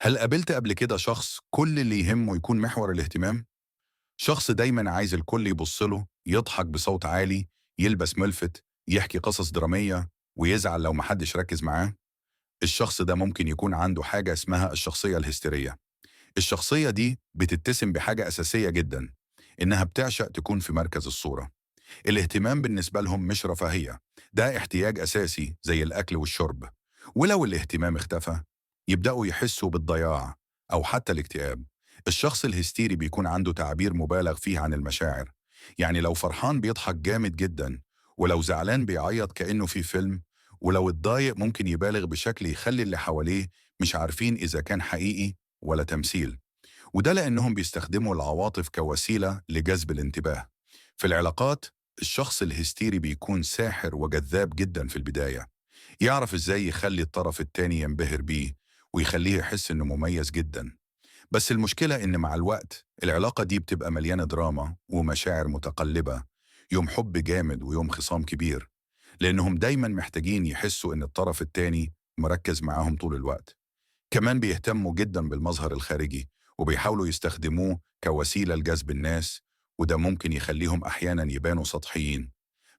هل قابلت قبل كده شخص كل اللي يهمه يكون محور الاهتمام؟ شخص دايما عايز الكل يبص له، يضحك بصوت عالي، يلبس ملفت، يحكي قصص درامية، ويزعل لو محدش ركز معاه. الشخص ده ممكن يكون عنده حاجة اسمها الشخصية الهستيرية. الشخصية دي بتتسم بحاجة أساسية جدا، إنها بتعشق تكون في مركز الصورة. الاهتمام بالنسبة لهم مش رفاهية، ده احتياج أساسي زي الأكل والشرب. ولو الاهتمام اختفى، يبدأوا يحسوا بالضياع أو حتى الاكتئاب. الشخص الهستيري بيكون عنده تعبير مبالغ فيه عن المشاعر، يعني لو فرحان بيضحك جامد جدا، ولو زعلان بيعيط كأنه في فيلم، ولو اتضايق ممكن يبالغ بشكل يخلي اللي حواليه مش عارفين إذا كان حقيقي ولا تمثيل. وده لأنهم بيستخدموا العواطف كوسيلة لجذب الانتباه. في العلاقات، الشخص الهستيري بيكون ساحر وجذاب جدا في البداية، يعرف ازاي يخلي الطرف التاني ينبهر بيه ويخليه يحس انه مميز جدا. بس المشكلة ان مع الوقت العلاقة دي بتبقى مليانة دراما ومشاعر متقلبة، يوم حب جامد ويوم خصام كبير، لانهم دايما محتاجين يحسوا ان الطرف التاني مركز معاهم طول الوقت. كمان بيهتموا جدا بالمظهر الخارجي، وبيحاولوا يستخدموه كوسيلة لجذب الناس، وده ممكن يخليهم أحيانا يبانوا سطحيين.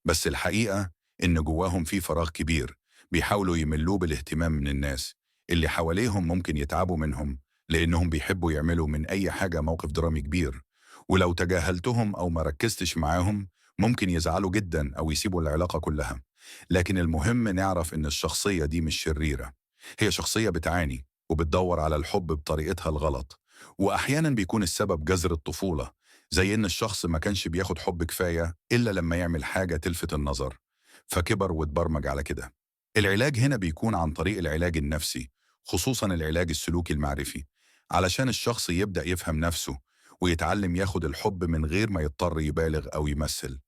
بس الحقيقة إن جواهم في فراغ كبير، بيحاولوا يملوه بالاهتمام من الناس اللي حواليهم. ممكن يتعبوا منهم لأنهم بيحبوا يعملوا من أي حاجة موقف درامي كبير، ولو تجاهلتهم أو ما ركزتش معاهم ممكن يزعلوا جدا أو يسيبوا العلاقة كلها. لكن المهم نعرف إن الشخصية دي مش شريرة، هي شخصية بتعاني وبتدور على الحب بطريقتها الغلط. وأحيانا بيكون السبب جذر الطفولة، زي إن الشخص ما كانش بياخد حب كفاية إلا لما يعمل حاجة تلفت النظر، فكبر واتبرمج على كده. العلاج هنا بيكون عن طريق العلاج النفسي، خصوصا العلاج السلوكي المعرفي، علشان الشخص يبدأ يفهم نفسه ويتعلم ياخد الحب من غير ما يضطر يبالغ أو يمثل.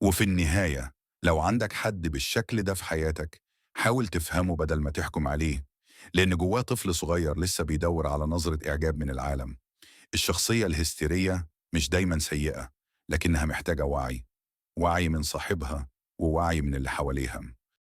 وفي النهاية، لو عندك حد بالشكل ده في حياتك، حاول تفهمه بدل ما تحكم عليه، لأن جواه طفل صغير لسه بيدور على نظرة إعجاب من العالم. الشخصية الهستيرية مش دايما سيئة، لكنها محتاجة وعي، وعي من صاحبها ووعي من اللي حواليها.